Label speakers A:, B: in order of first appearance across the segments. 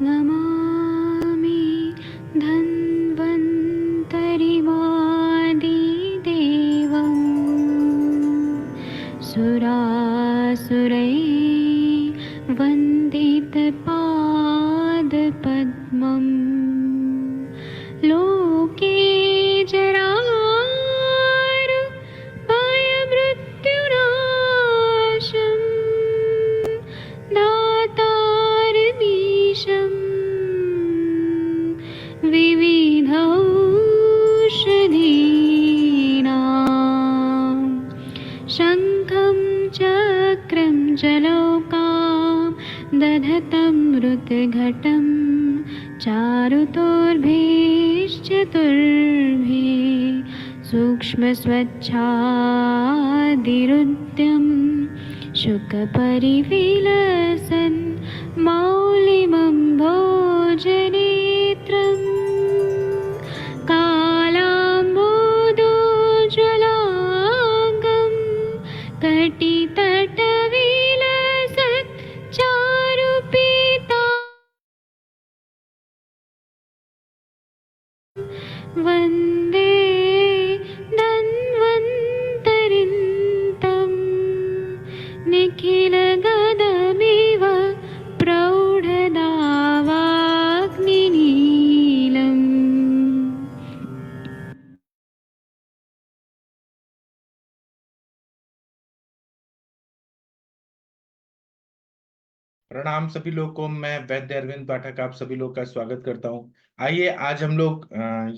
A: नमामि धन्वन्तरिमादिदेवं सुरासुरैर्वन्दितपादपद्मम् लोके जरामृत्युनाशम् दातारमीशम् विविधौषधीनां शङ्खं चक्रं जलौकां दधतं मृतघटं चारुतोर्भिश्चतुर्भिः सूक्ष्मस्वच्छादिरुद्यं शुकपरिविलसन् मौलिमं भोजनेत्रम् कालाम्बोदोज्ज्वलाङ्गं कटितटविलसत् चारुपीता वन्दे धन्वन्तरिन्तं निखिलगदमिव प्रौढदावाग्निनीलम्।
B: प्रणाम सभी लोगों को। मैं वैद्य अरविंद पाठक आप सभी लोग का स्वागत करता हूं। आइए आज हम लोग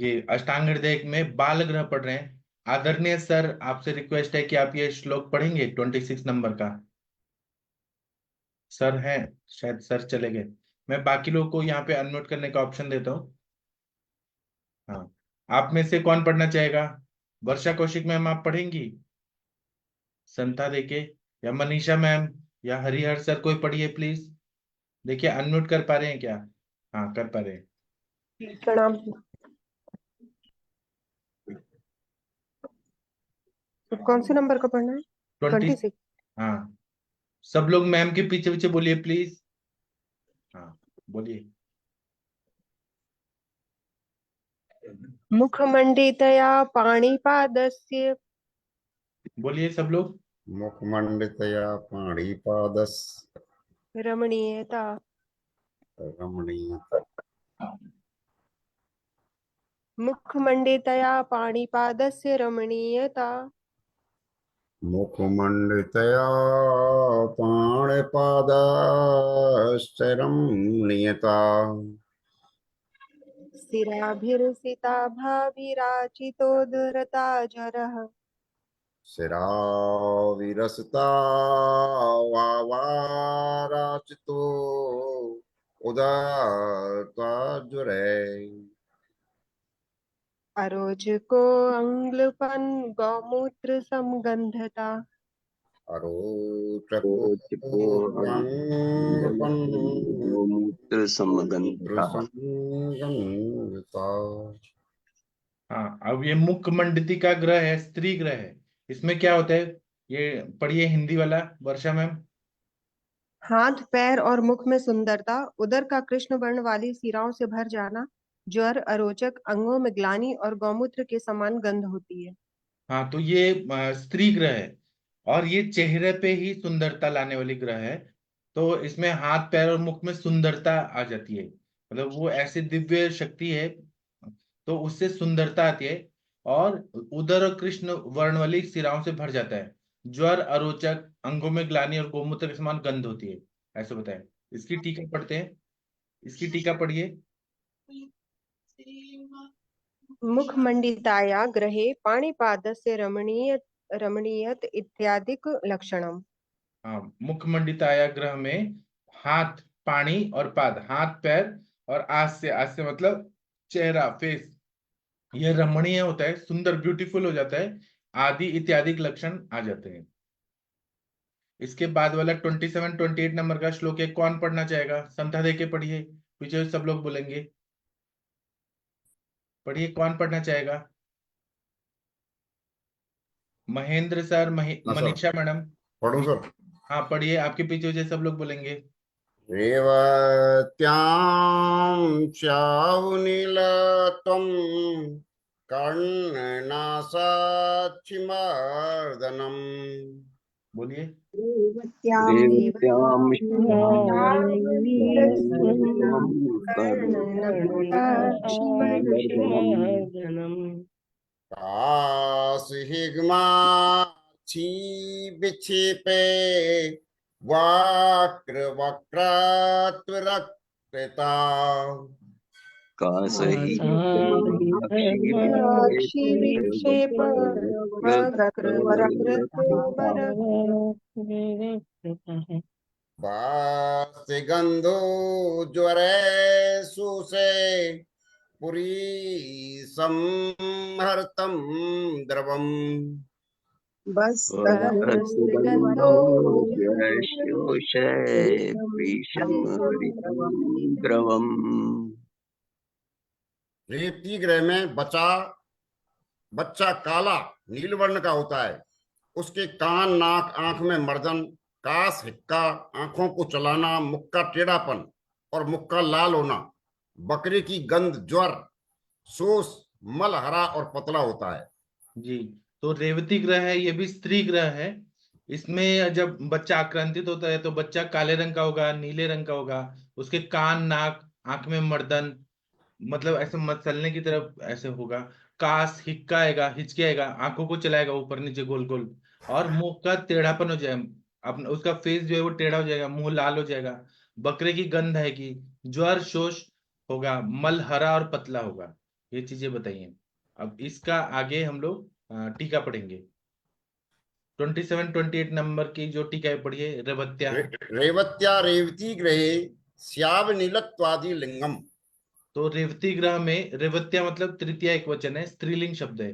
B: ये अष्टांग हृदय में बाल ग्रह पढ़ रहे हैं। आदरणीय सर, आपसे रिक्वेस्ट है कि आप ये श्लोक पढ़ेंगे 26 नंबर का। सर हैं, शायद सर चले गए। मैं बाकी लोगों को यहाँ पे अनम्यूट करने का ऑप्शन देता हूँ। हाँ, आप में से कौन पढ़ना चाहेगा? वर्षा कौशिक मैम आप पढ़ेंगी संता देके, या मनीषा मैम, या हरिहर सर, कोई पढ़िए प्लीज। देखिए अनम्यूट कर पा रहे हैं क्या? हाँ कर पा रहे हैं।
C: प्रणाम। कौन से नंबर का पढ़ना है? 26।
B: हाँ, सब लोग मैम के पीछे पीछे बोलिए प्लीज। हाँ बोलिए।
C: मुखमंडितया पाणिपादस्य
B: बोलिए सब लोग।
D: मुखमंडितया पाणिपादस्य
C: रमणीयता
D: रमणीयता
C: मुखमंडितया पाणिपादस्य रमणीयता
D: मुखमंडितया पाणिपादस्य रमणीयता
C: शिराभिर्सिता भाभिराचितोदरता जरः
D: शिराविरसता वाराचितो उदाताजुरे
C: अरोचको अंग्लपन गौमूत्र समगंधता
D: मूत्र
E: समगंधता।
B: हाँ, अब ये मुखमंडिती का ग्रह है, स्त्री ग्रह है। इसमें क्या होता है ये पढ़िए हिंदी वाला वर्षा मैम।
C: हाथ पैर और मुख में सुंदरता, उदर का कृष्ण वर्ण वाली सिराओं से भर जाना, ज्वर, अरोचक, अंगों में ग्लानि और गौमूत्र के समान गंध होती है।
B: हाँ, तो ये स्त्री ग्रह है और ये चेहरे पे ही सुंदरता लाने वाली ग्रह है। तो इसमें हाथ पैर और मुख में सुंदरता आ जाती है, मतलब वो ऐसी दिव्य शक्ति है तो उससे सुंदरता आती है। और उदर और कृष्ण वर्ण वाली सिराओं से भर जाता है। ज्वर, अरोचक, अंगों में ग्लानि और गोमूत्र के समान गंध होती है, ऐसे बताए। इसकी टीका पढ़ते हैं, इसकी टीका पढ़िए।
C: मुखमंडिताया ग्रहे पाणिपादस्य रमणीयत इत्यादिक लक्षणम।
B: हाँ, मुखमंडिताया ग्रह में हाथ, पानी और पाद, हाथ पैर और आस से मतलब चेहरा, फेस, यह रमणीय होता है, सुंदर, ब्यूटीफुल हो जाता है, आदि इत्यादि लक्षण आ जाते हैं। इसके बाद वाला 27-28 नंबर का श्लोक है, कौन पढ़ना चाहेगा? संध्या दे के पढ़िए, पीछे सब लोग बोलेंगे। पढ़िए, कौन पढ़ना चाहेगा? महेंद्र सर,
D: हाँ सर,
B: मनीषा मैडम।
D: पढ़ूं सर?
B: हाँ पढ़िए, आपके पीछे सब लोग बोलेंगे।
D: रेवत्यां श्यावनीलत्वं कर्णनासाक्षिमर्दनम्।
B: बोलिए।
C: रेवत्यां
E: रेवत्यां
C: श्यामनीलवदनं
E: कर्णनासाक्षिमर्दनम्।
C: कर्णनासाक्षिमर्दनम्
D: काशीहिग्माक्षी विक्षेपे वक्रवक्रात्वरक्तता।
C: साक्षी विक्षेप
D: वास्तिगन्धो ज्वरे सुषे पुरी संहर्तं द्रवम्।
C: बस
E: सुगन्धो ज्वरशोषे विषमहरितं द्रवम्।
D: रेवती ग्रह में बच्चा काला नीलवर्ण का होता है। उसके कान, नाक, आंख में मर्दन, कास, हिक्का, आंखों को चलाना, मुख का टेढ़ापन और मुख का लाल होना, बकरे की गंध, ज्वर, सोस, मल हरा और पतला होता है।
B: जी, तो रेवती ग्रह है, ये भी स्त्री ग्रह है। इसमें जब बच्चा आक्रांतित होता है तो बच्चा काले रंग का होगा, नीले रंग का होगा। उसके कान, नाक, आंख में मर्दन, मतलब ऐसे मसलने की तरफ ऐसे होगा। कास, हिक्का आएगा, हिचकियाएगा, आंखों को चलाएगा ऊपर नीचे गोल गोल, और मुंह का टेढ़ापन हो जाए, अपना उसका फेस जो है वो टेढ़ा हो जाएगा, मुंह लाल हो जाएगा, बकरे की गंध आएगी, ज्वर शोष होगा, मल हरा और पतला होगा। ये चीजें बताइए। अब इसका आगे हम लोग टीका पढ़ेंगे। 27-28 नंबर की जो टीका है पढ़िए। रेवत्या।
D: रेवत्या रेवती ग्रहे श्यावनीलत्वादि लिंगम।
B: तो रेवती ग्रह में रेवत्या मतलब तृतीया एक वचन है, स्त्रीलिंग शब्द है,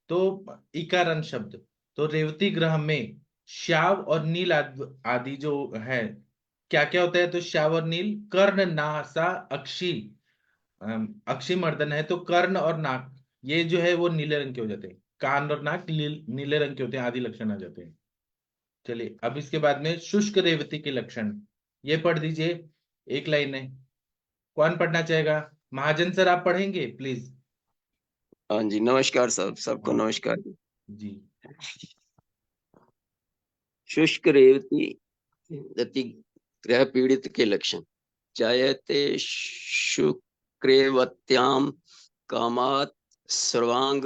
B: तो इकारांत शब्द। तो रेवती ग्रह में श्याव और नील आदि जो है, क्या क्या होता है? तो श्याव और नील, कर्ण, नासा, अक्षी। अक्षी मर्दन है तो कर्ण और नाक ये जो है वो नीले रंग के हो जाते हैं। कान और नाक नीले रंग के होते हैं, आदि लक्षण आ जाते हैं। चलिए, अब इसके बाद में शुष्क रेवती के लक्षण ये पढ़ दीजिए, एक लाइन है। कौन पढ़ना चाहेगा? महाजन सर आप पढ़ेंगे प्लीज।
E: हाँ जी, नमस्कार सब, सबको नमस्कार
B: जी।
E: शुष्क रेवती गति ग्रह पीड़ित के लक्षण। जायते शुक्रेवत्याम कामात् सर्वांग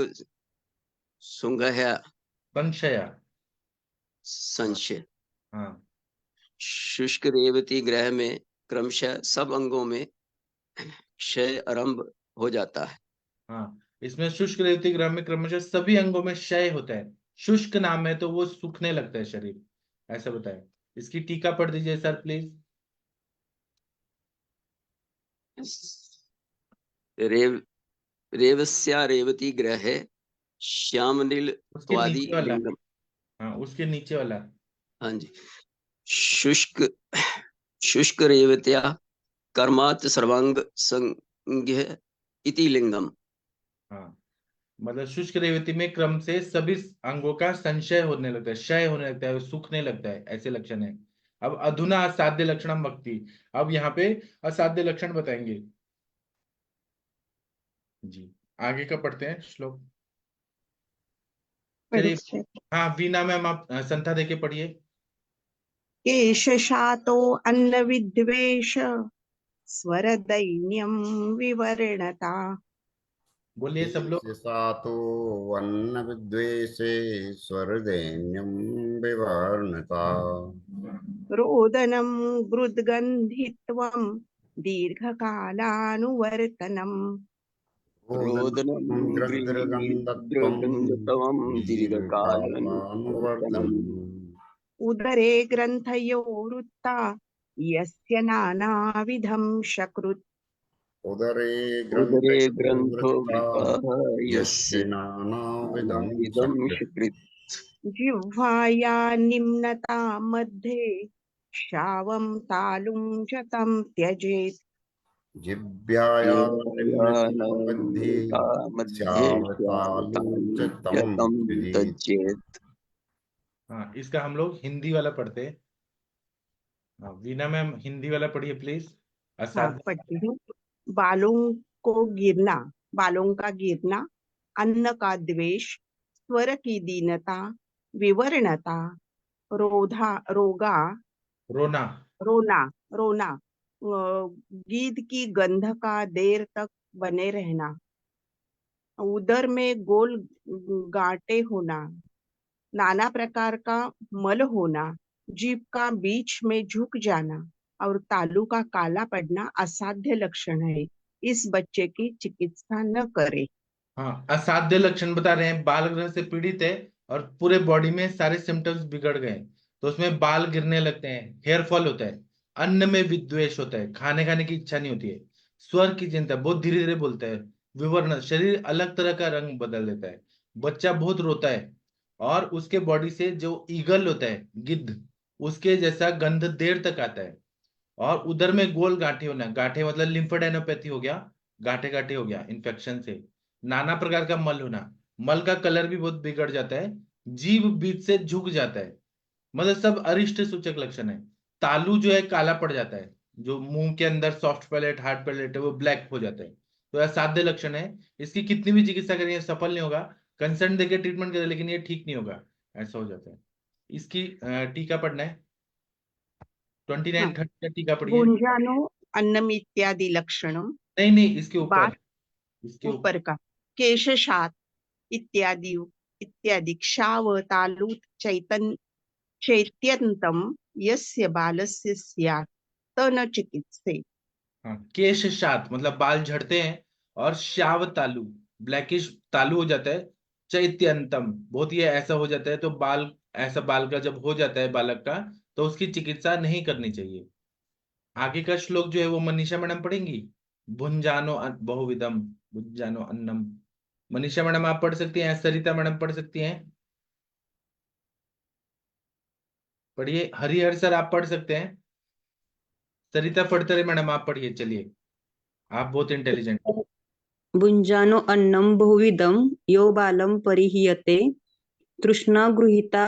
E: सुंगह्य
B: पंक्षया।
E: संशय।
B: हाँ
E: शुष्क रेवती ग्रह में क्रमशः सब अंगों में क्षय आरंभ हो जाता है।
B: हाँ, इसमें शुष्क रेवती ग्रह में क्रमशः सभी अंगों में क्षय होता है। शुष्क नाम है तो वो सूखने लगता है शरीर, ऐसा बताए। इसकी टीका पढ़ दीजिए सर प्लीज।
E: रेवस्या रेवती ग्रह श्यामनील
B: उसके
E: त्वादि
B: नीचे वाला।
E: लिंगम।
B: हाँ, उसके नीचे वाला।
E: हाँ जी, शुष्क रेवत्या कर्मात् सर्वांग संज्ञ इति लिंगम।
B: हाँ, मतलब शुष्क रेवती में क्रम से सभी अंगों का संशय होने लगता है, क्षय होने लगता है, सूखने लगता है, ऐसे लक्षण है। अब अधुना असाध्य लक्षणम भक्ति, अब यहाँ पे असाध्य लक्षण बताएंगे जी। आगे का पढ़ते हैं श्लोक। चलिए, हाँ वीना मैम आप संथा देके पढ़िए।
C: केशशातो अन्न विद्वेष स्वर दैन्यम विवर्णता।
B: बोलिए सब लोग।
D: सातो वन्न विद्वेषे स्वरदैन्यं विवर्णता।
C: रोदनम गृद्गन्धित्वम दीर्घकालानुवर्तनम।
E: रोदनं
D: ग्रन्थगन्धत्वं
E: गृहीतवं दीर्घकालानुवर्तनम्।
C: उदरे ग्रंथयो वृत्ता यस्य नानाविधं शकृत्।
D: उदरे
E: ग्रन्थो
D: ग्रन्थो
E: वृत्तः यस्य
D: नानाविधं
E: इदं सुकृत्।
C: जिह्वाया निम्नता मध्ये श्रावं तालुं च तं त्यजेत्।
D: जिह्वायां मध्ये
E: मध्ये
D: श्यावतालुं च तं त्यजेत्।
E: त्यजेत्।
B: हाँ, इसका हम लोग हिंदी वाला पढ़ते हैं। वीना मैम हिंदी वाला पढ़िए प्लीज।
F: हाँ,
B: असाध्य।
F: पढ़ती हूँ। बालों को गिरना, बालों का गिरना, अन्न का द्वेष, स्वर की दीनता, विवरणता, रोगा,
B: रोना।
F: रोना, रोना, गीध की गंध का देर तक बने रहना, उदर में गोल गांठे होना, नाना प्रकार का मल होना, जीभ का बीच में झुक जाना और तालू का काला पड़ना असाध्य लक्षण है। इस बच्चे की चिकित्सा न करे।
B: हाँ, असाध्य लक्षण बता रहे हैं, बाल ग्रह से पीड़ित है और पूरे बॉडी में सारे सिम्टम्स बिगड़ गए, तो उसमें बाल गिरने लगते हैं, हेयर फॉल होता है, अन्न में विद्वेष होता है, खाने की इच्छा नहीं होती है, स्वर की चिंता, बहुत धीरे धीरे बोलता है, विवर्ण, शरीर अलग तरह का रंग बदल देता है, बच्चा बहुत रोता है, और उसके बॉडी से जो ईगल होता है, गिद्ध, उसके जैसा गंध देर तक आता है, और उधर में गोल गांठे होना, गांठे मतलब लिम्फोडेनोपैथी हो गया, गांठे गांठे हो गया इन्फेक्शन से, नाना प्रकार का मल होना, मल का कलर भी बहुत बिगड़ जाता है, जीभ बीच से झुक जाता है, मतलब सब अरिष्ट सूचक लक्षण है। तालू जो है काला पड़ जाता है, जो मुंह के अंदर सॉफ्ट पैलेट हार्ड पैलेट है वो ब्लैक हो जाता है, तो असाध्य लक्षण है। इसकी कितनी भी चिकित्सा करें सफल नहीं होगा, कंसर्न देके ट्रीटमेंट करें लेकिन ये ठीक नहीं होगा, ऐसा हो जाता है। इसकी टीका पढ़ना है, 29
F: हाँ,
B: 30 का टीका पढ़िए।
F: गुंजानो अन्नम इत्यादि लक्षणम,
B: नहीं नहीं, इसके ऊपर,
F: बात
B: इसके ऊपर।
F: ऊपर का, केशशात इत्यादि इत्यादि क्षाव तालु चैत्यंतम यस्य बालस्य स्यात् तन चिकित्से।
B: हाँ, केश शात मतलब बाल झड़ते हैं, और श्याव तालु ब्लैकिश तालु हो जाता है, चैत्यंतम बहुत ही ऐसा हो जाता है, तो बाल ऐसा बाल का जब हो जाता है बालक का, तो उसकी चिकित्सा नहीं करनी चाहिए। आगे का श्लोक जो है वो मनीषा मैडम पढ़ेंगी, भुंजानो बहुविधम, भुंजानो अन्नम। मनीषा मैडम आप पढ़ सकती हैं, सरिता मैडम पढ़ सकती हैं, पढ़िए। हरिहर सर आप पढ़ सकते हैं, सरिता फड़तरे मैडम आप पढ़िए, चलिए आप बहुत इंटेलिजेंट।
G: भुञ्जानो अन्नं बहुविधं यो बालं परिहीयते तृष्णा गृहीता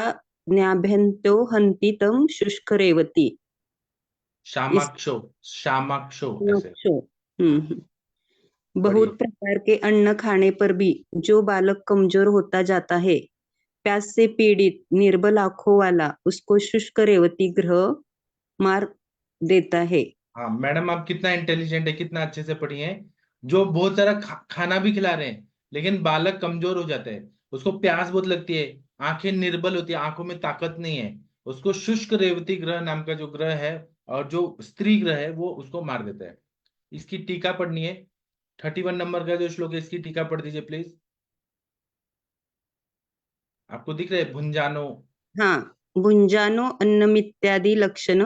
G: ज्ञाभ्यन्तो हन्ति तं शुष्करेवती।
B: श्यामाक्षो, श्यामाक्षो ऐसे
G: हम्म।
B: पढ़िए।
G: बहुत प्रकार के अन्न खाने पर भी जो बालक कमजोर होता जाता है, प्यास से पीड़ित निर्बल आंखों वाला, उसको शुष्क रेवती ग्रह मार देता है।
B: हाँ मैडम, आप कितना इंटेलिजेंट है, कितना अच्छे से पढ़ी हैं। जो बहुत सारा खाना भी खिला रहे हैं लेकिन बालक कमजोर हो जाता है, उसको प्यास बहुत लगती है, आंखें निर्बल होती है, आंखों में ताकत नहीं है, उसको शुष्क रेवती ग्रह नाम का जो ग्रह है, और जो स्त्री ग्रह है वो उसको मार देता है। इसकी टीका पढ़नी है, 31 नंबर का जो श्लोक है इसकी टीका पढ़ दीजिए प्लीज। आपको दिख रहा है भुंजानो?
G: हाँ, भुञ्जानो अन्नमित्यादि लक्षण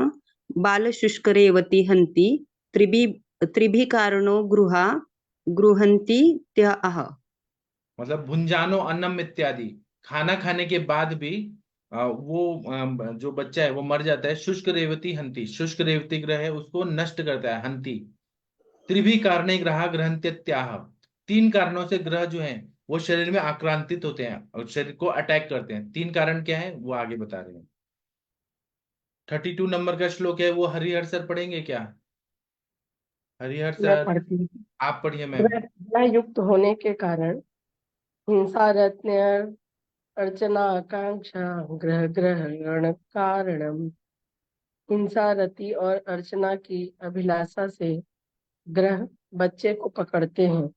G: बाल शुष्क रेवती हन्ति त्रिभि कारणो गृहन्ति त्याह।
B: मतलब भुंजानो अन्नम इत्यादि, खाना खाने के बाद भी जो बच्चा है वो मर जाता है। शुष्क रेवती हंति, शुष्क रेवती ग्रह है उसको नष्ट करता है, हंति। त्रिभी कारणे ग्रह ग्रहंत्याह, 3 कारणों से ग्रह जो है वो शरीर में आक्रांतित होते हैं और शरीर को अटैक करते हैं। 3 कारण क्या है वो आगे बता रहे हैं। 32 नंबर का श्लोक है वो हरिहर सर पढ़ेंगे क्या? हरिहर
H: मैं
B: सर
H: पढ़ती हूँ।
B: आप पढ़िए मैम।
H: ग्रह युक्त होने के कारण हिंसा रत्न अर्चना आकांक्षा ग्रह ग्रहण कारणम, हिंसा रति और अर्चना की अभिलाषा से ग्रह बच्चे को पकड़ते हैं।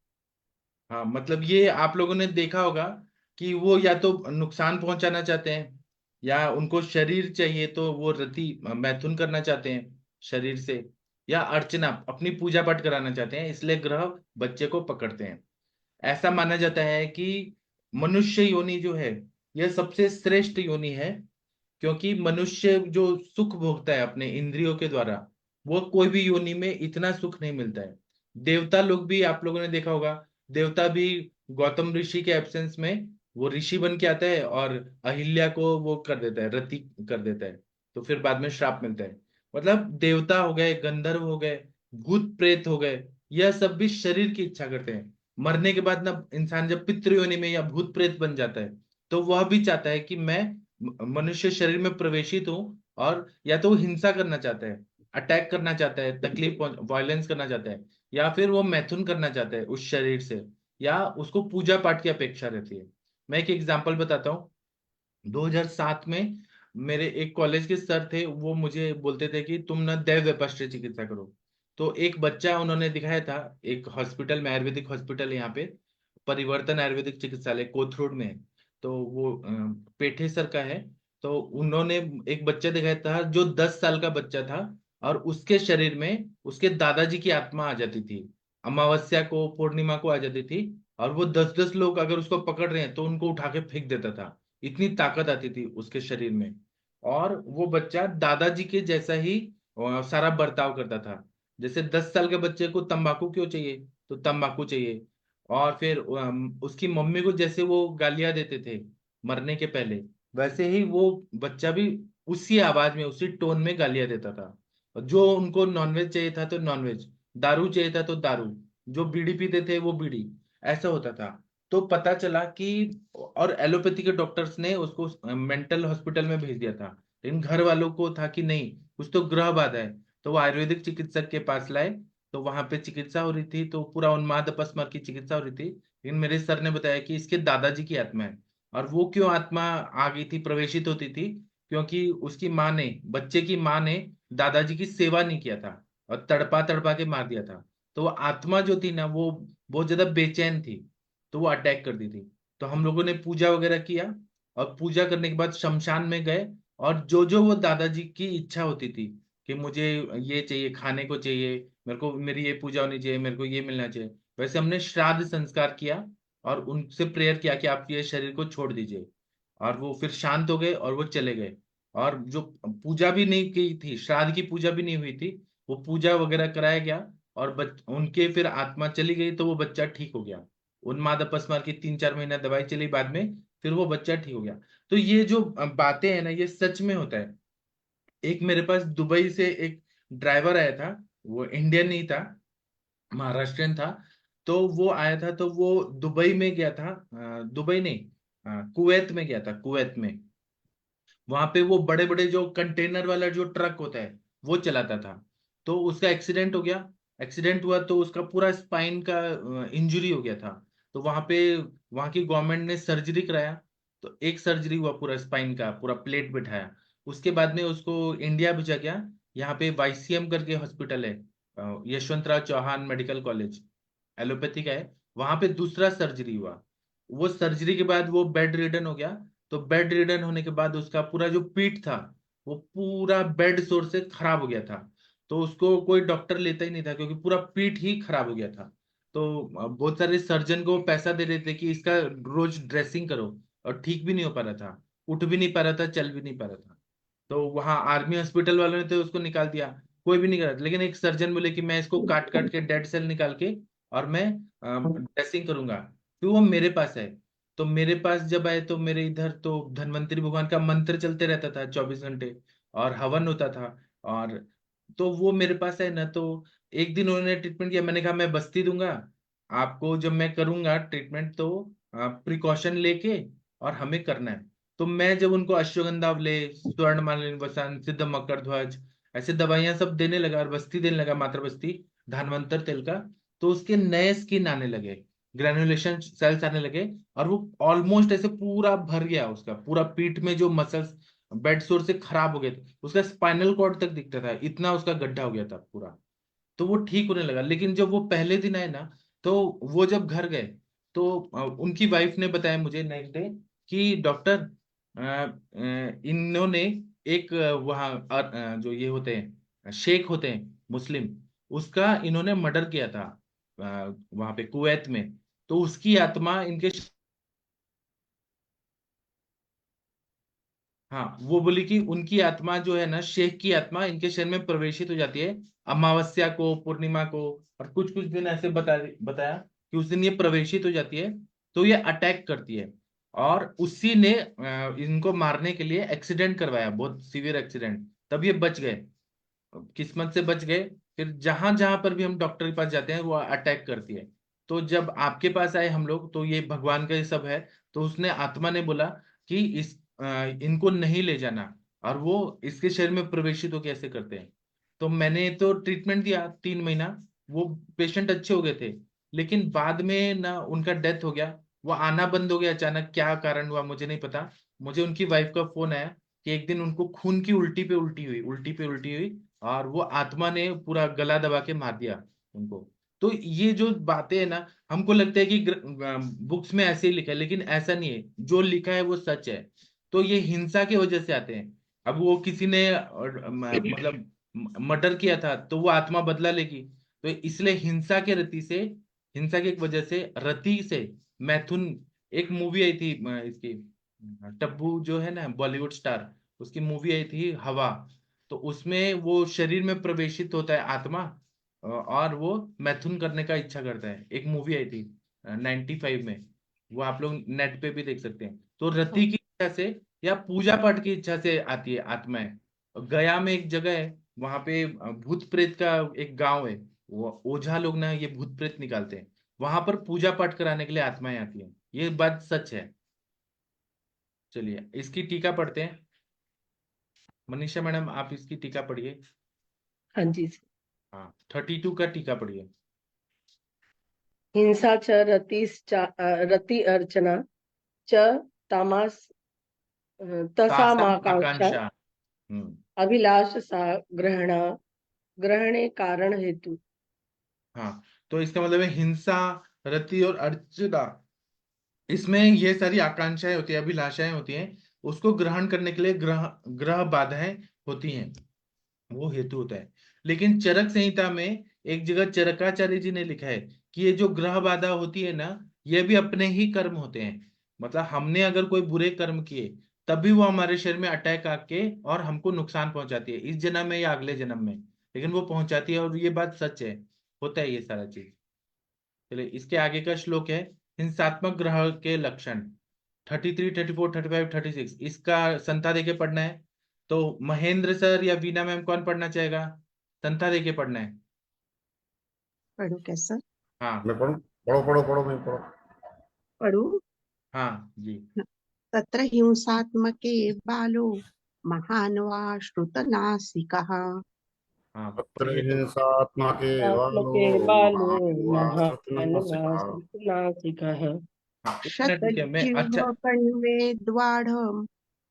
B: हाँ मतलब ये आप लोगों ने देखा होगा कि वो या तो नुकसान पहुंचाना चाहते हैं, या उनको शरीर चाहिए तो वो रति मैथुन करना चाहते हैं शरीर से, या अर्चना अपनी पूजा पाठ कराना चाहते हैं, इसलिए ग्रह बच्चे को पकड़ते हैं। ऐसा माना जाता है कि मनुष्य योनि जो है यह सबसे श्रेष्ठ योनि है, क्योंकि मनुष्य जो सुख भोगता है अपने इंद्रियों के द्वारा, वो कोई भी योनि में इतना सुख नहीं मिलता है। देवता लोग भी आप लोगों ने देखा होगा, देवता भी गौतम ऋषि के एब्सेंस में वो ऋषि बन के आता है और अहिल्या को वो कर देता है, रति कर देता है, तो फिर बाद में श्राप मिलता है। मतलब देवता हो गए, गंधर्व हो गए, भूत प्रेत हो गए, यह सब भी शरीर की इच्छा करते हैं। मरने के बाद ना इंसान जब पितृ योनि में या भूत प्रेत बन जाता है, तो वह भी चाहता है कि मैं मनुष्य शरीर में प्रवेशित हो और या तो वो हिंसा करना चाहता है, अटैक करना चाहता है, तकलीफ वायलेंस करना चाहता है, या फिर वो मैथुन करना चाहता है उस शरीर से, या उसको पूजा पाठ की अपेक्षा रहती है। मैं एक एग्जांपल बताता हूँ। 2007 में मेरे एक कॉलेज के सर थे, वो मुझे बोलते थे कि तुम ना दैव व्यपस्थ चिकित्सा करो। तो एक बच्चा उन्होंने दिखाया था एक हॉस्पिटल में, आयुर्वेदिक हॉस्पिटल यहाँ पे, परिवर्तन आयुर्वेदिक चिकित्सालय कोथरूड में है। तो वो पेठे सर का है। तो उन्होंने एक बच्चा दिखाया था जो 10 साल का बच्चा था, और उसके शरीर में उसके दादाजी की आत्मा आ जाती थी, अमावस्या को पूर्णिमा को आ जाती थी, और वो 10-10 लोग अगर उसको पकड़ रहे हैं तो उनको उठा के फेंक देता था। इतनी ताकत आती थी उसके शरीर में। और वो बच्चा दादाजी के जैसा ही सारा बर्ताव करता था। जैसे 10 साल के बच्चे को तंबाकू क्यों चाहिए, तो तंबाकू चाहिए। और फिर उसकी मम्मी को जैसे वो गालियां देते थे मरने के पहले, वैसे ही वो बच्चा भी उसी आवाज में उसी टोन में गालियां देता था। और जो उनको नॉनवेज चाहिए था तो नॉनवेज, दारू चाहिए था तो दारू, जो बीड़ी पीते थे वो बीड़ी, ऐसा होता था। तो पता चला कि, और एलोपैथी के डॉक्टर्स ने उसको मेंटल हॉस्पिटल में भेज दिया था, लेकिन घर वालों को था कि नहीं, कुछ तो ग्रह बाधा है। तो वो आयुर्वेदिक चिकित्सक के पास लाए, तो वहां पे चिकित्सा हो रही थी, तो पूरा उन्माद अपस्मार की चिकित्सा हो रही थी। लेकिन मेरे सर ने बताया कि इसके दादाजी की आत्मा है। और वो क्यों आत्मा आ गई थी, प्रवेशित होती थी, क्योंकि उसकी माँ ने, बच्चे की माँ ने दादाजी की सेवा नहीं किया था और तड़पा तड़पा के मार दिया था। तो वो आत्मा जो थी ना, वो बहुत ज्यादा बेचैन थी, तो वो अटैक कर दी थी। तो हम लोगों ने पूजा वगैरह किया, और पूजा करने के बाद शमशान में गए, और जो जो वो दादाजी की इच्छा होती थी कि मुझे ये चाहिए, खाने को चाहिए, मेरे को मेरी ये पूजा होनी चाहिए, मेरे को ये मिलना चाहिए, वैसे हमने श्राद्ध संस्कार किया और उनसे प्रेयर किया कि आप ये शरीर को छोड़ दीजिए। और वो फिर शांत हो गए और वो चले गए। और जो पूजा भी नहीं की थी, श्राद्ध की पूजा भी नहीं हुई थी, वो पूजा वगैरह कराया गया, और उनके फिर आत्मा चली गई, तो वो बच्चा ठीक हो गया। उन्माद अपस्मार की 3-4 महीना दवाई चली, बाद में फिर वो बच्चा ठीक हो गया। तो ये जो बातें हैं ना, ये सच में होता है। एक मेरे पास दुबई से एक ड्राइवर आया था, वो इंडियन नहीं था, महाराष्ट्रियन था। तो वो आया था, तो वो दुबई में गया था, दुबई नहीं, कुवैत में गया था, कुवैत में। वहां पे वो बड़े बड़े जो कंटेनर वाला जो ट्रक होता है वो चलाता था। तो उसका एक्सीडेंट हो गया। एक्सीडेंट हुआ तो उसका पूरा स्पाइन का इंजरी हो गया था। तो वहां पे वहां की गवर्नमेंट ने सर्जरी कराया। तो एक सर्जरी हुआ, पूरा स्पाइन का पूरा प्लेट बिठाया। उसके बाद में उसको इंडिया भेजा गया। यहाँ पे वाईसीएम करके हॉस्पिटल है, Yashwantrao Chavan medical college, allopathy का है। वहां पे दूसरा सर्जरी हुआ। वो सर्जरी के बाद वो बेड रिडन हो गया। तो बेड रिडन होने के बाद उसका पूरा जो पीठ था, वो पूरा बेड सोर से खराब हो गया था। तो उसको कोई डॉक्टर लेता ही नहीं था, क्योंकि पूरा पीठ ही खराब हो गया था। तो बहुत सारे सर्जन को पैसा दे रहे थे कि इसका रोज ड्रेसिंग करो, और ठीक भी नहीं हो पा रहा था, उठ भी नहीं पा रहा था, चल भी नहीं पा रहा था। तो वहां आर्मी हॉस्पिटल वालों ने तो उसको निकाल दिया, कोई भी नहीं करा। लेकिन एक सर्जन बोले कि मैं इसको काट काट के डेड सेल निकाल के और मैं ड्रेसिंग करूंगा, फिर वो मेरे पास है। तो मेरे पास जब आए तो मेरे इधर तो धन्वंतरी भगवान का मंत्र चलते रहता था 24 घंटे, और हवन होता था। और तो वो मेरे पास है ना, तो एक दिन उन्होंने ट्रीटमेंट किया, मैंने कहा मैं बस्ती दूंगा आपको, जब मैं करूंगा ट्रीटमेंट तो प्रिकॉशन लेके और हमें करना है। तो मैं जब उनको अश्वगंधा अवले, स्वर्णमालिनी वसन, सिद्ध मकर ध्वज, ऐसे दवाइयां सब देने लगा, और बस्ती देने लगा, मात्र बस्ती, धानवंतर तेल का, तो उसके नए स्किन आने लगे, ग्रेनुलेशन सेल्स आने लगे, और वो ऑलमोस्ट ऐसे पूरा भर गया, उसका पूरा पीठ में जो मसल्स बेड सोर से खराब हो गए थे, उसका स्पाइनल कॉर्ड तक दिखता था, इतना उसका गड्ढा हो गया था पूरा। तो वो ठीक होने लगा। लेकिन जब वो पहले दिन आए ना, तो वो जब घर गए, तो उनकी वाइफ ने बताया मुझे नेक्स्ट डे कि डॉक्टर, इन्होंने एक वहाँ जो ये होते हैं शेख होते हैं मुस्लिम, उसका इन्होंने मर्डर किया था वहां पे कुवैत में। तो उसकी आत्मा इनके, हाँ, वो बोली कि उनकी आत्मा जो है ना, शेख की आत्मा इनके शरीर में प्रवेशित हो जाती है अमावस्या को, पूर्णिमा को, और कुछ कुछ दिन ऐसे बताया कि उस दिन ये प्रवेशित हो जाती है। तो ये अटैक करती है। और उसी ने इनको मारने के लिए एक्सीडेंट करवाया, बहुत सीवियर एक्सीडेंट, तब ये बच गए, किस्मत से बच गए। फिर जहां जहां पर भी हम डॉक्टर के पास जाते हैं वो अटैक करती है। तो जब आपके पास आए हम लोग, तो ये भगवान का ये सब है। तो उसने, आत्मा ने बोला कि इस इनको नहीं ले जाना, और वो इसके शरीर में प्रवेशित होकर ऐसे करते हैं। तो मैंने तो ट्रीटमेंट दिया 3 महीना, वो पेशेंट अच्छे हो गए थे, लेकिन बाद में ना उनका डेथ हो गया, वो आना बंद हो गया अचानक। क्या कारण हुआ मुझे नहीं पता। मुझे उनकी वाइफ का फोन आया कि एक दिन उनको खून की उल्टी पे उल्टी हुई, उल्टी पे उल्टी हुई, और वो आत्मा ने पूरा गला दबा के मार दिया उनको। तो ये जो बातें है ना, हमको लगता है कि बुक्स में ऐसे ही लिखा है, लेकिन ऐसा नहीं है। जो लिखा है वो सच है। तो ये हिंसा की वजह से आते हैं। अब वो किसी ने मतलब मर्डर किया था, तो वो आत्मा बदला लेगी। तो इसलिए हिंसा के रति से, हिंसा की एक वजह से, रति से मैथुन। एक मूवी आई थी इसकी, टब्बू जो है ना बॉलीवुड स्टार, उसकी मूवी आई थी हवा। तो उसमें वो शरीर में प्रवेशित होता है आत्मा, और वो मैथुन करने का इच्छा करता है। एक मूवी आई थी 95 में, वो आप लोग नेट पे भी देख सकते हैं। तो रति की इच्छा से या पूजा पाठ की इच्छा से आती है आत्माएं। गया में एक जगह है, वहां पे भूत प्रेत का एक गांव है। वो ओझा लोग ना ये भूत प्रेत निकालते हैं, वहां पर पूजा पाठ कराने के लिए आत्माएं आती हैं। ये बात सच है। चलिए इसकी टीका पढ़ते हैं। मनीषा मैडम आप इसकी टीका पढ़िए।
H: हाँ जी।
B: हाँ 32 का टीका पढ़िए।
H: हिंसा च रति अर्चना च तामास तसामाकांक्षा
B: आकांक्षा।
H: अभिलाष सा ग्रहणे कारण हेतु।
B: हाँ, तो इसका मतलब है हिंसा, रति और अर्चना, इसमें ये सारी आकांक्षाएं होती है, अभिलाषाएं होती हैं। उसको ग्रहण करने के लिए ग्रह ग्रह बाधाएं होती हैं, वो हेतु होता है। लेकिन चरक संहिता में एक जगह चरकाचार्य जी ने लिखा है कि ये जो ग्रह बाधा होती है ना, ये भी अपने ही कर्म होते हैं। मतलब हमने अगर कोई बुरे कर्म किए, तभी वो हमारे शरीर में अटैक आके और हमको नुकसान पहुंचाती है, इस जन्म में या अगले जन्म में, लेकिन वो पहुंचाती है। और ये बात सच है, होता है ये सारा चीज। चलिए इसके आगे का श्लोक है हिंसात्मक ग्रह के लक्षण। 33, 34, 35, 36 इसका संता देके पढ़ना है। तो महेंद्र सर या वीना मैम कौन पढ़ना चाहेगा? संता देके पढ़ना है।
F: पढ़ू कैसा?
B: हाँ
D: मैं पढ़ूं? पढ़ो पढ़ो पढ़ो, मैं पढ़ो।
F: पढ़ू।
B: हाँ जी।
F: तत्र हिंसात्मके बालो महान् वा श्रुतनासिकः
B: हाँ
D: तत्र
B: पढ़िए तो।
D: हिंसात्मके बालो
H: आत्मके बालो महान् वा
D: महाश्रुतनासिकः
H: नासिकः
B: हाँ इतना ठीक है। मैं अच्छा,
F: शतजिह्व कण्वे द्वाढम्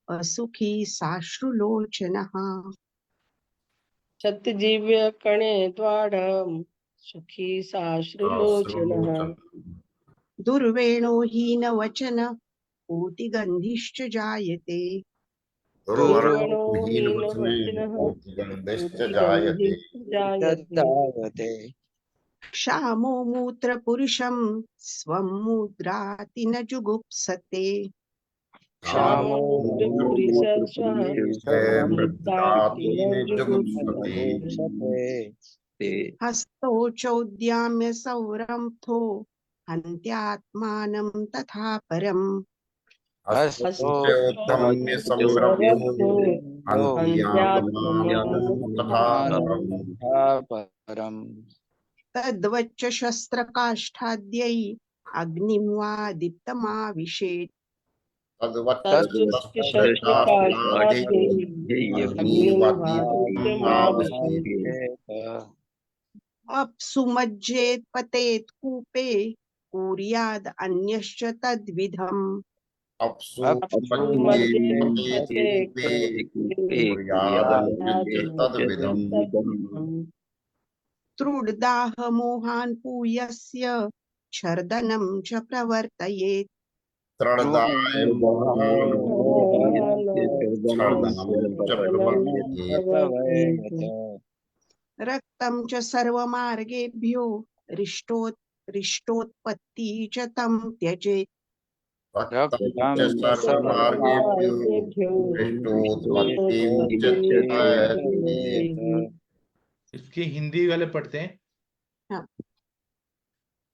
F: असुखी साश्रुलोचनः।
H: शतजीव्य कणे द्वाढम् सुखी साश्रुलोचनः
D: साश्रुलोचन
F: दुर्वेणो हीनवचन पूतिगन्धिश्च जायते।
D: दुर्वर्णो
H: दुर्वणो
D: हीनवचने
H: हीनवचनः
D: पूतिगन्धिश्च जायते।
H: पूतिगन्धिश्च जायते।
E: तद्धावते
F: क्षामो मूत्रपुरुषं स्वं मुद्राति न जुगुप्सते।
H: क्षामो मूत्रपुरुषः स्वः मुद्राति न
D: मृद्रातीन
H: जुगुप्सते।
E: जुगुप्सते
F: हस्तौ सौरंथो हन्त्यात्मानं तथा परम्।
D: हस्तोच्चोत्थम्य संरभ्यो हन्त्यात्मानं तथा परम्।
E: परम
F: तद्वच्च शस्त्रकाष्ठाद्यै अग्निं वा दीप्तमाविशेत्।
H: तद्वच्च शस्त्रकाष्ठाद्यै अग्निं वा दीप्तमाविशेत्।
F: अप्सु मज्जेत् पतेत् कूपे कुर्याद् अन्यश्च तद्विधम्।
D: अप्सु
H: अप्सु
D: मज्जे
H: मध्ये
D: पतेत्
H: पते
D: कूपे
H: कूपे
D: कुर्यादन्यश्च तद्विधम्।
H: तद्विधम्।
F: त्रुड्दाहमोहान् पूयस्य छर्दनं च प्रवर्तयेत्।
D: तृणदाय मोहान् छर्दनं च प्रवर्तयेत्।
F: रक्तं च सर्वमार्गेभ्यो रिष्टोत्पत्ति च तं त्यजेत्।
D: रक्तं च सर्वमार्गेभ्यो दृष्टोत्पत्तिं च त्यजेत्।
B: इसकी हिंदी वाले पढ़ते हैं।
F: हाँ।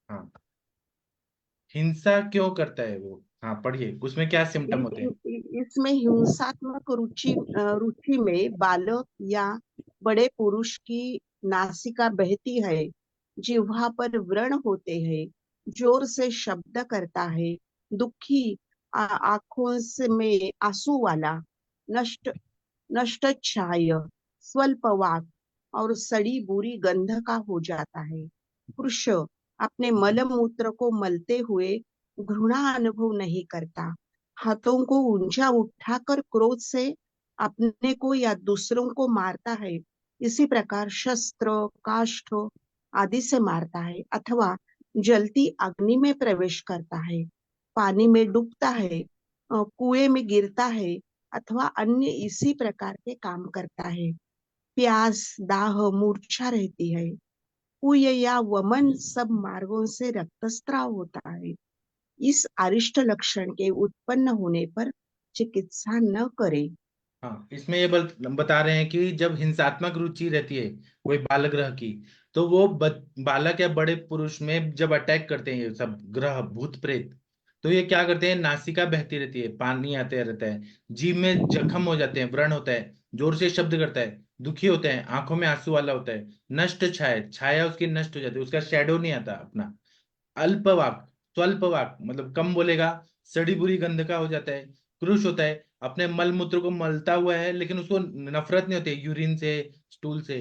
B: हाँ, हिंसा क्यों करता है वो? हाँ पढ़िए, उसमें क्या सिम्टम होते हैं?
F: इसमें हिंसात्मक रुचि में बालक या बड़े पुरुष की नासिका बहती है, जिह्वा पर व्रण होते हैं, जोर से शब्द करता है, दुखी आंखों से में आंसू वाला, नष्ट नष्ट छाय, स्वल्पवाक और सड़ी बुरी गंध का हो जाता है। पुरुष अपने मल मूत्र को मलते हुए घृणा अनुभव नहीं करता, हाथों को ऊंचा उठाकर क्रोध से अपने को या दूसरों को मारता है। इसी प्रकार शस्त्र, काष्ठ आदि से मारता है, अथवा जलती अग्नि में प्रवेश करता है, पानी में डूबता है, कुएं में गिरता है, अथवा अन्य इसी प्रकार के काम करता है। प्यास, दाह, मूर्छा रहती है। कुय या वमन सब मार्गों से रक्तस्राव होता है। इस अरिष्ट लक्षण के उत्पन्न होने पर चिकित्सा न करे।
B: हाँ, इसमें ये बता रहे हैं कि जब हिंसात्मक रुचि रहती है कोई बाल ग्रह की, तो वो बालक या बड़े पुरुष में जब अटैक करते हैं ये सब ग्रह भूत प्रेत, तो ये क्या करते हैं, नासिका बहती रहती है, पानी आते रहता है, जीभ में जख्म हो जाते हैं, व्रण होता है, जोर से शब्द करता है, दुखी होते हैं, आंखों में आंसू वाला होता है, नष्ट छाया, छाया उसकी नष्ट हो जाती है, उसका शेडो नहीं आता अपना, अल्पवाक, स्वल्पवाक मतलब कम बोलेगा, सड़ी बुरी गंध का हो जाता है, क्रुश होता है, अपने मल मूत्र को मलता हुआ है, लेकिन उसको नफरत नहीं होती यूरिन से, स्टूल से,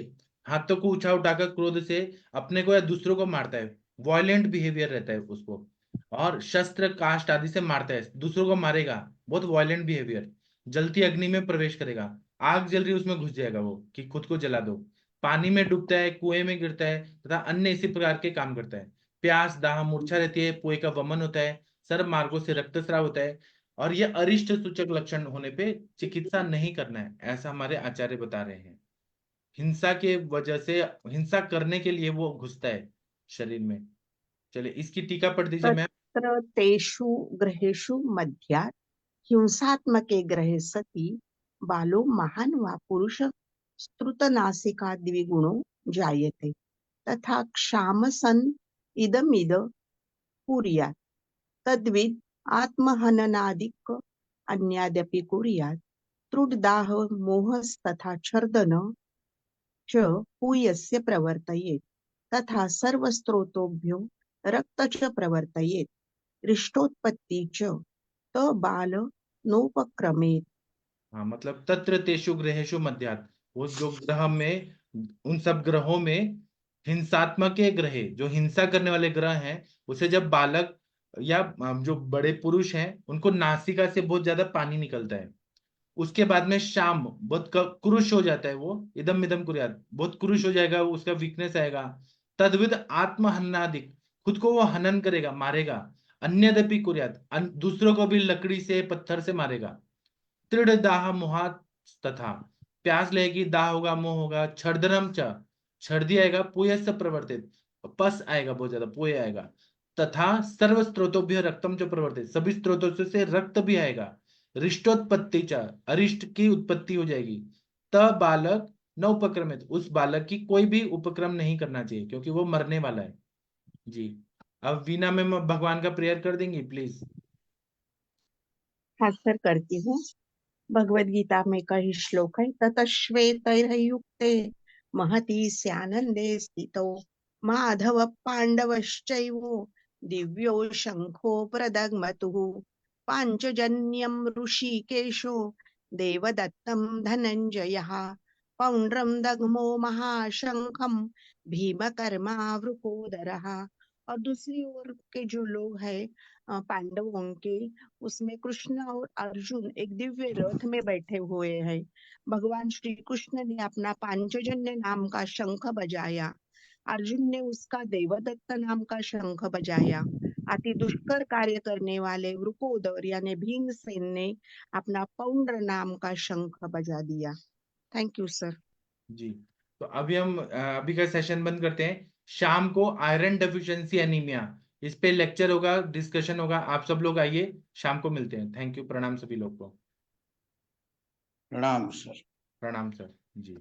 B: हाथों को उठाकर क्रोध से अपने को या दूसरों को मारता है, वॉयलेंट बिहेवियर रहता है उसको, और शस्त्र काष्ठ आदि से मारता है, दूसरों को मारेगा, बहुत वॉयलेंट बिहेवियर, जलती अग्नि में प्रवेश करेगा, आग जल रही है उसमें घुस जाएगा वो कि खुद को जला दो, पानी में डूबता है, कुएं में गिरता है तथा अन्य इसी प्रकार के काम करता है। प्यास, दाह, मूर्छा रहती है, पोए का वमन होता है, सर्व मार्गों से रक्तस्राव होता है, और ये अरिष्ट सूचक लक्षण होने पे चिकित्सा नहीं करना है, ऐसा हमारे आचार्य बता रहे हैं। हिंसा के वजह से, हिंसा करने के लिए वो घुसता है शरीर में। चलिए इसकी टीका पढ़ दीजिए मैम।
F: तत्र तेषु ग्रहेषु मध्यात् हिंसात्मके ग्रहे सति बालो महान् वा पुरुष स्तुतनासिका द्विगुणो जायते, तथा क्षामसन् इदमिद कुर्यात्, तद्विद् आत्महननादिक अन्यादपि कुर्यात्, त्रुटदाह मोहस्तथा छर्दन च पूयस्य प्रवर्तयेत्, तथा सर्वस्त्रोतोभ्यो रक्त च प्रवर्तयेत्, रिष्टोत्पत्ति च बाल नोपक्रमेत्।
B: हाँ, मतलब तत्र तेषु ग्रहेषु मध्यात्, वो जो ग्रह में, उन सब ग्रहों में हिंसात्मक ग्रह, जो हिंसा करने वाले ग्रह हैं, उसे जब बालक या जो बड़े पुरुष हैं उनको नासिका से बहुत ज्यादा पानी निकलता है, उसके बाद में शाम बहुत क्रुश हो जाता है, वो इदम इदम कुर्यात, बहुत क्रुश हो जाएगा, उसका वीकनेस आएगा, तद्विद आत्महन्नादिक, खुद को वो हनन करेगा, मारेगा, अन्यदपि कुर्यात, दूसरों को भी लकड़ी से पत्थर से मारेगा, तृढ़ दाह मोहात, तथा प्यास लगेगी, दाह होगा, मोह होगा, छर्दनम च, छर्दी आएगा, पुयस्य प्रवर्तित, पस आएगा, बहुत ज्यादा पुय आएगा, तथा सर्व स्त्रोतोभ्य रक्तम च प्रवर्तित, सभी स्त्रोतों से रक्त भी आएगा, रिष्टोत्पत्ति च, अरिष्ट की उत्पत्ति हो जाएगी, त बालक न उपक्रमित, उस बालक की कोई भी उपक्रम नहीं करना चाहिए क्योंकि वो मरने वाला है। जी, अब वीना में भगवान का प्रेयर कर देंगी प्लीज।
F: हाँ सर, करती हूँ। भगवद गीता में कई श्लोक है। ततश्वेतैर्युक्ते महती स्यानंदे स्थितो माधव पांडवश्चैवो दिव्यो शंखो प्रदग्मतुः पांचजन्यं ऋषिकेशो देवदत्तं धनंजयः पौंड्रं दग्मो महाशंखं भीमकर्मा वृकोदरः। और दूसरी ओर के जो लोग हैं पांडवों के, उसमें कृष्ण और अर्जुन एक दिव्य रथ में बैठे हुए हैं। भगवान श्री कृष्ण ने अपना पांचजन्य नाम का शंख बजाया, अर्जुन ने उसका देवदत्त नाम का शंख बजाया, अति दुष्कर कार्य करने वाले वृकोदर यानी भीमसेन ने अपना पौंड्र नाम का शंख बजा दिया। Thank you sir.
B: जी, तो अभी हम अभी का सेशन बंद करते हैं। शाम को आयरन डेफिशिएंसी एनीमिया, इस पे लेक्चर होगा, डिस्कशन होगा, आप सब लोग आइए, शाम को मिलते हैं। थैंक यू, प्रणाम सभी लोग को।
I: प्रणाम सर।
B: प्रणाम सर जी।